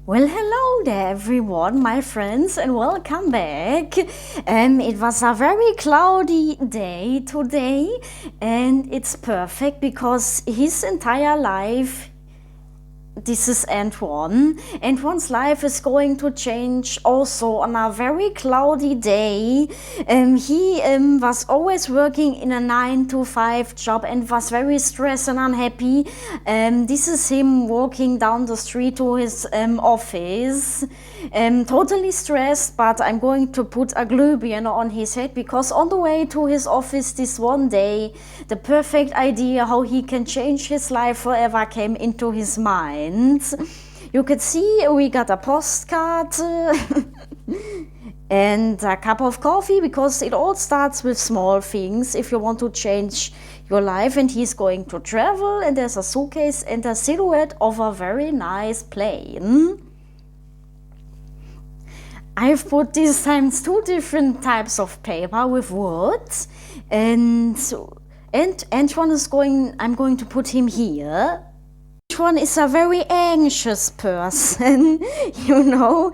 Well, hello there, everyone, my friends, and welcome back. It was a very cloudy day today, and it's perfect because his entire life. This is Antoine. Antoine's life is going to change also on a very cloudy day. He was always working in a 9 to 5 job and was very stressed and unhappy. This is him walking down the street to his office. Totally stressed, but I'm going to put a Glühbirne on his head because on the way to his office this one day, the perfect idea how he can change his life forever came into his mind. You could see we got a postcard and a cup of coffee because it all starts with small things if you want to change your life. And he's going to travel, and there's a suitcase and a silhouette of a very nice plane. I've put these times 2 different types of paper with wood, and Antoine is I'm going to put him here. Antoine is a very anxious person, you know.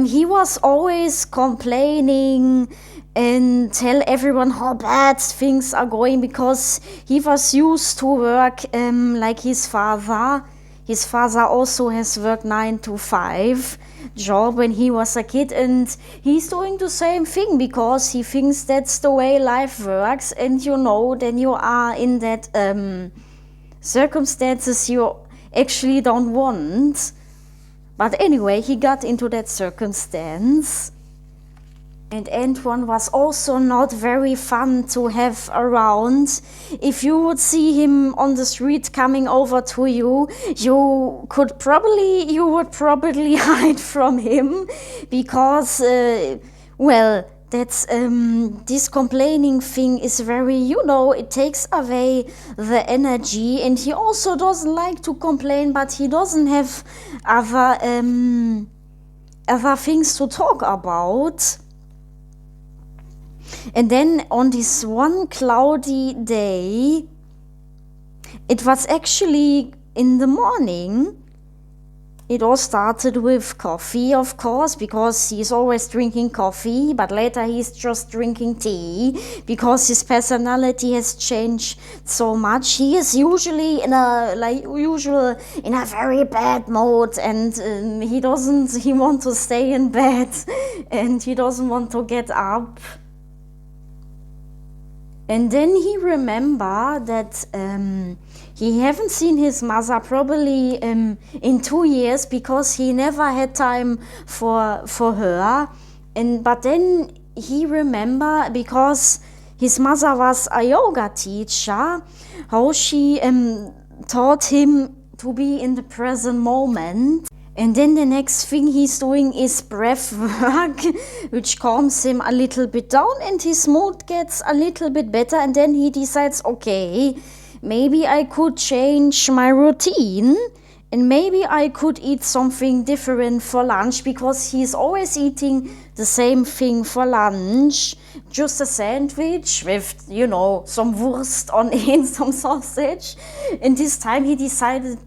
He was always complaining and tell everyone how bad things are going because he was used to work like his father. His father also has worked 9 to 5 job when he was a kid, and he's doing the same thing because he thinks that's the way life works. And you know, then you are in that circumstances you actually don't want. But anyway, he got into that circumstance. And Antoine was also not very fun to have around. If you would see him on the street coming over to you, you would probably hide from him because, that's this complaining thing is very, it takes away the energy. And he also doesn't like to complain, but he doesn't have other things to talk about. And then on this one cloudy day, it was actually in the morning. It all started with coffee, of course, because he's always drinking coffee, but later he's just drinking tea because his personality has changed so much. He is usually in a very bad mode, and he wants to stay in bed and he doesn't want to get up. And then he remembered that he haven't seen his mother probably in 2 years because he never had time for her. But then he remembered, because his mother was a yoga teacher, how she taught him to be in the present moment. And then the next thing he's doing is breath work, which calms him a little bit down and his mood gets a little bit better. And then he decides, okay, maybe I could change my routine and maybe I could eat something different for lunch, because he's always eating the same thing for lunch, just a sandwich with, some Wurst on it, some sausage. And this time he decided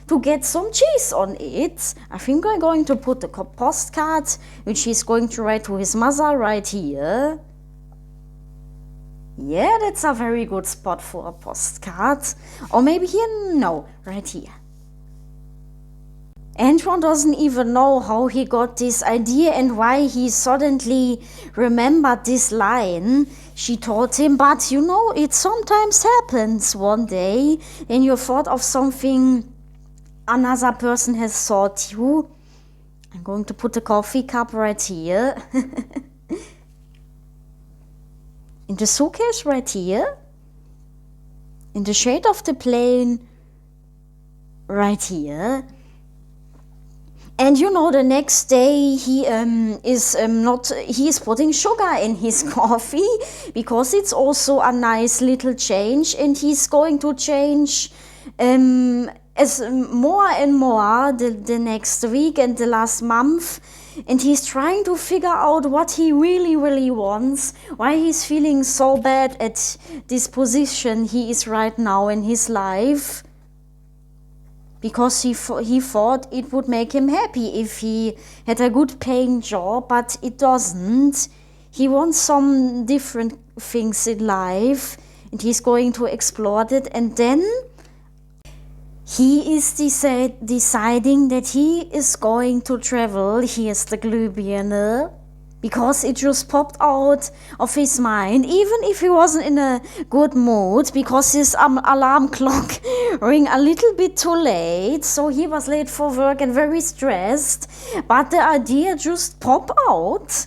to get some cheese on it. I think I'm going to put the postcard, which he's going to write to his mother, right here. Yeah, that's a very good spot for a postcard. Or maybe here, no, right here. Antoine doesn't even know how he got this idea and why he suddenly remembered this line she taught him. But it sometimes happens one day and you thought of something another person has taught you. I'm going to put the coffee cup right here. In the suitcase right here. In the shade of the plane right here. And the next day he is putting sugar in his coffee because it's also a nice little change, and he's going to change as more and more the next week and the last month. And he's trying to figure out what he really, really wants, why he's feeling so bad at this position he is right now in his life. because he thought it would make him happy if he had a good paying job, but it doesn't. He wants some different things in life, and he's going to explore that. And then he is deciding that he is going to travel. Here's the Glühbirne, because it just popped out of his mind, even if he wasn't in a good mood, because his alarm clock rang a little bit too late, so he was late for work and very stressed, but the idea just popped out.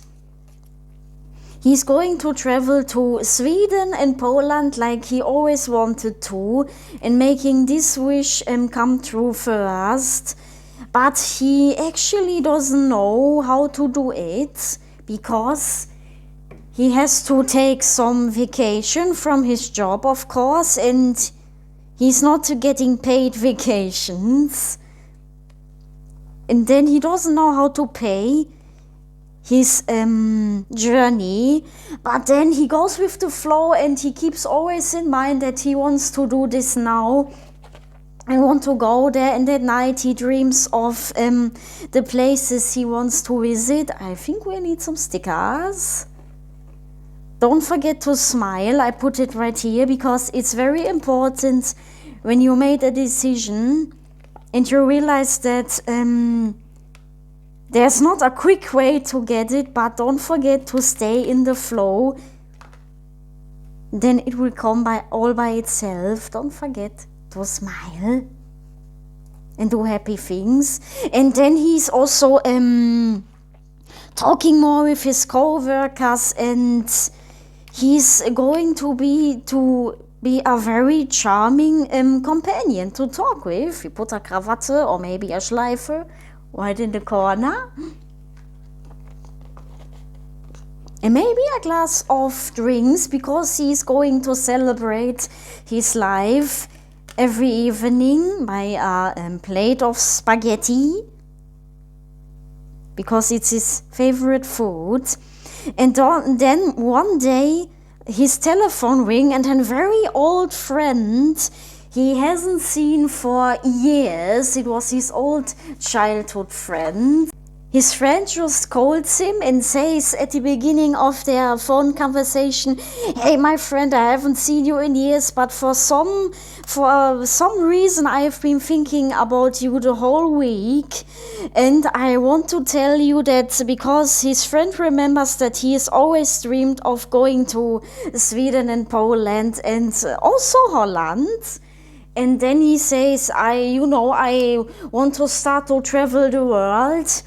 He's going to travel to Sweden and Poland like he always wanted to, and making this wish come true first, but he actually doesn't know how to do it, because he has to take some vacation from his job, of course, and he's not getting paid vacations. And then he doesn't know how to pay his journey, but then he goes with the flow, and he keeps always in mind that he wants to do this now. I want to go there, and at night he dreams of the places he wants to visit. I think we need some stickers. Don't forget to smile. I put it right here because it's very important when you made a decision and you realize that there's not a quick way to get it, but don't forget to stay in the flow. Then it will come all by itself. Don't forget to smile and do happy things. And then he's also talking more with his co-workers, and he's going to be a very charming companion to talk with. You put a Krawatte or maybe a Schleife right in the corner, and maybe a glass of drinks, because he's going to celebrate his life every evening by a plate of spaghetti, because it's his favorite food. And then one day his telephone rang, and a very old friend he hasn't seen for years, it was his old childhood friend. His friend just calls him and says at the beginning of their phone conversation, "Hey, my friend, I haven't seen you in years, but for some reason I have been thinking about you the whole week, and I want to tell you that," because his friend remembers that he has always dreamed of going to Sweden and Poland and also Holland. And then he says, I want to start to travel the world.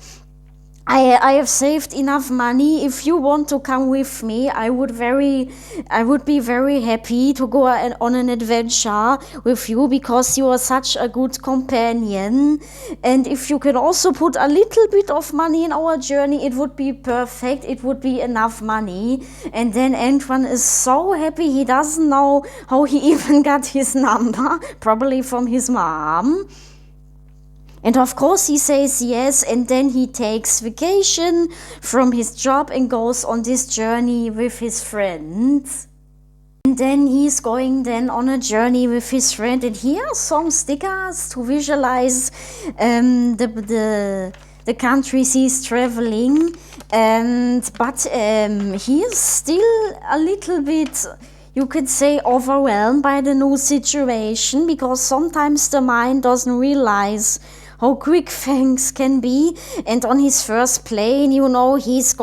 I have saved enough money. If you want to come with me, I would be very happy to go on an adventure with you, because you are such a good companion. And if you can also put a little bit of money in our journey, it would be perfect. It would be enough money. And then Antoine is so happy. He doesn't know how he even got his number, probably from his mom. And of course he says yes, and then he takes vacation from his job and goes on this journey with his friends. And then he's going then on a journey with his friend, and here are some stickers to visualize the countries he's traveling. But he is still a little bit, you could say, overwhelmed by the new situation, because sometimes the mind doesn't realize how quick things can be. And on his first plane, he's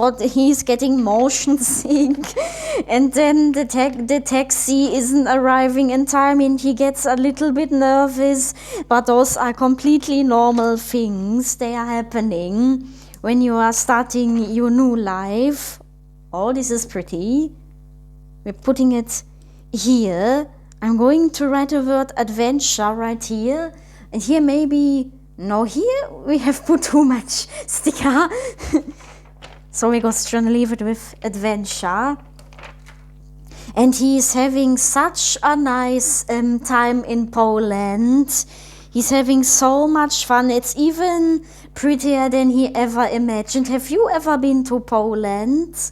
getting motion sick, and then the taxi isn't arriving in time, and he gets a little bit nervous. But those are completely normal things. They are happening when you are starting your new life. Oh, this is pretty. We're putting it here. I'm going to write the word adventure right here, and here maybe. No, here we have put too much sticker. So we're just trying to leave it with adventure. And he's having such a nice time in Poland. He's having so much fun. It's even prettier than he ever imagined. Have you ever been to Poland?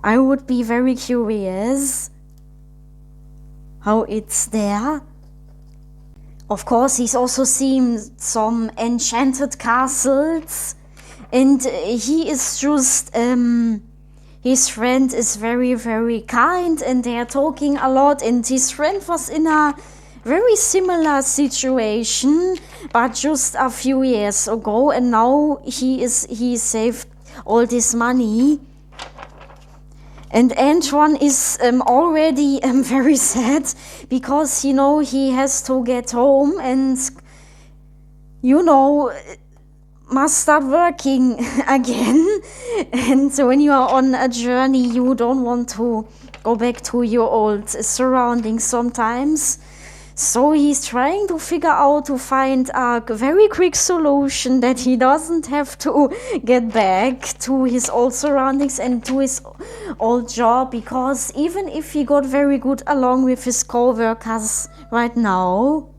I would be very curious how it's there. Of course, he's also seen some enchanted castles, and he is just, his friend is very, very kind, and they are talking a lot, and his friend was in a very similar situation, but just a few years ago, and now he saved all this money. And Antoine is already very sad because he has to get home and must start working again. And so when you are on a journey, you don't want to go back to your old surroundings sometimes. So he's trying to figure out to find a very quick solution that he doesn't have to get back to his old surroundings and to his old job, because even if he got very good along with his co-workers right now,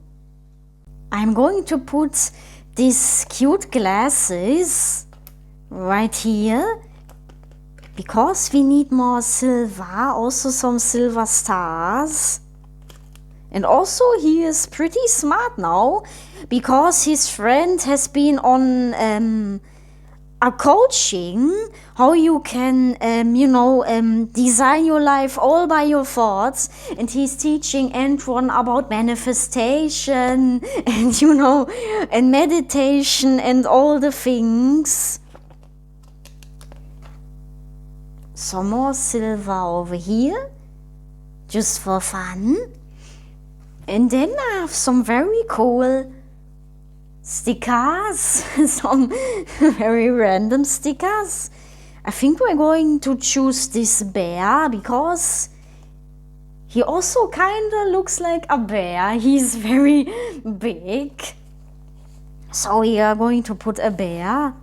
I'm going to put these cute glasses right here because we need more silver, also some silver stars. And also he is pretty smart now because his friend has been on a coaching how you can design your life all by your thoughts, and he's teaching Antoine about manifestation and and meditation and all the things. Some more silver over here just for fun. And then I have some very cool stickers, some very random stickers. I think we're going to choose this bear because he also kind of looks like a bear. He's very big. So we are going to put a bear.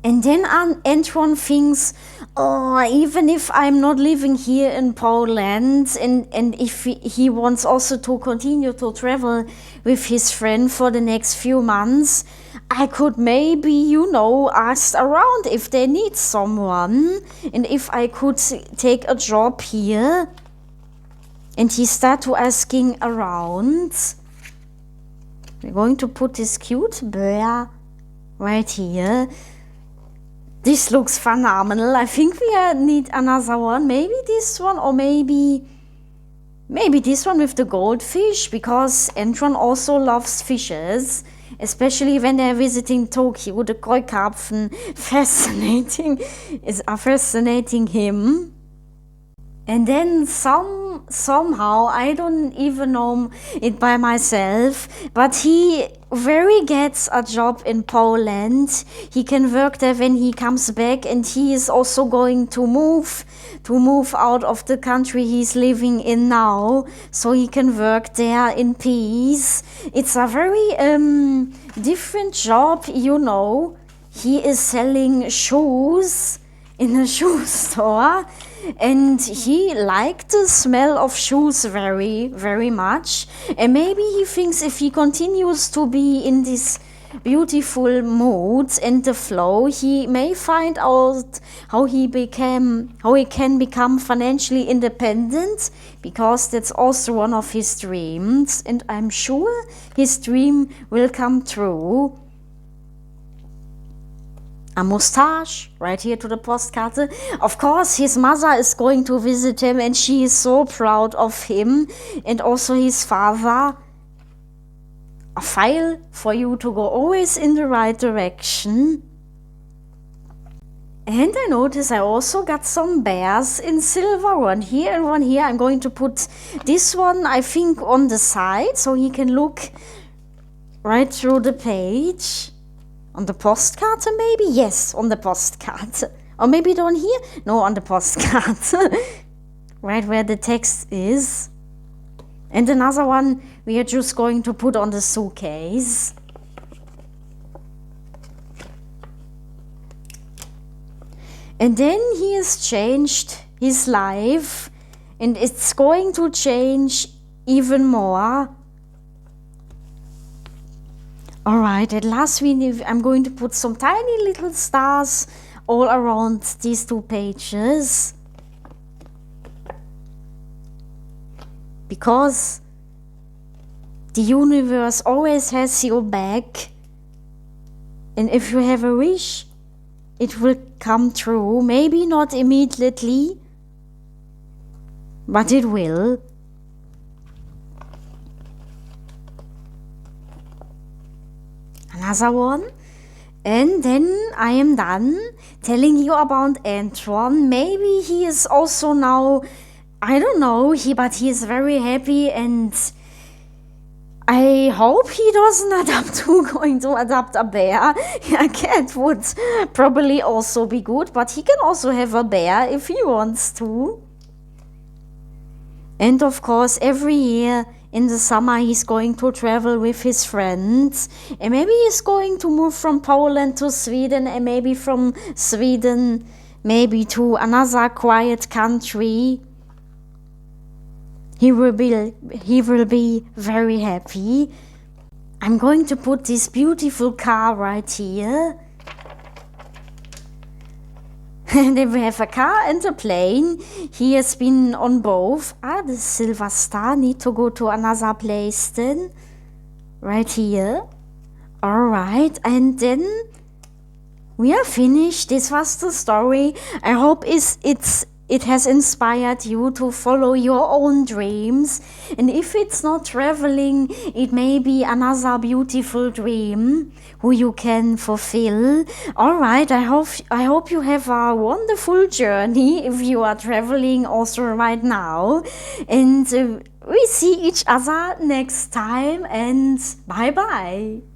And then Antoine thinks, even if I'm not living here in Poland, and if he wants also to continue to travel with his friend for the next few months, I could maybe, ask around if they need someone, and if I could take a job here. And he started asking around. We're going to put this cute bear right here. This looks phenomenal. I think we need another one. Maybe this one, or maybe this one with the goldfish, because Antoine also loves fishes, especially when they're visiting Tokyo. The Koi-Karpfen fascinating him. And then somehow, I don't even know it by myself, but he very gets a job in Poland. He can work there when he comes back, and he is also going to move out of the country he's living in now, so he can work there in peace. It's a very different job, He is selling shoes in a shoe store. And he liked the smell of shoes very, very much. And maybe he thinks if he continues to be in this beautiful mood and the flow, he may find out how he can become financially independent, because that's also one of his dreams. And I'm sure his dream will come true. A mustache right here to the postkarte. Of course, his mother is going to visit him, and she is so proud of him, and also his father. A file for you to go always in the right direction. And I notice I also got some bears in silver, one here and one here. I'm going to put this one, I think, on the side so he can look right through the page. On the postkarte maybe? Yes, on the postkarte. Or maybe down here? No, on the postkarte. Right where the text is. And another one we are just going to put on the suitcase. And then he has changed his life, and it's going to change even more. Alright, at last I'm going to put some tiny little stars all around these two pages. Because The universe always has your back. And if you have a wish, it will come true. Maybe not immediately, but it will. Another one. And then I am done telling you about Antoine. Maybe he is also now, I don't know, but he is very happy, and I hope he doesn't going to adopt a bear. A cat would probably also be good, but he can also have a bear if he wants to. And of course, every year in the summer he's going to travel with his friends, and maybe he's going to move from Poland to Sweden, and maybe from Sweden maybe to another quiet country. He will be very happy. I'm going to put this beautiful car right here. And then we have a car and a plane. He has been on both. The silver star need to go to another place then. Right here. Alright, and then we are finished. This was the story. I hope it has inspired you to follow your own dreams. And if it's not traveling, it may be another beautiful dream who you can fulfill. Alright, I hope you have a wonderful journey if you are traveling also right now. And we see each other next time, and bye bye.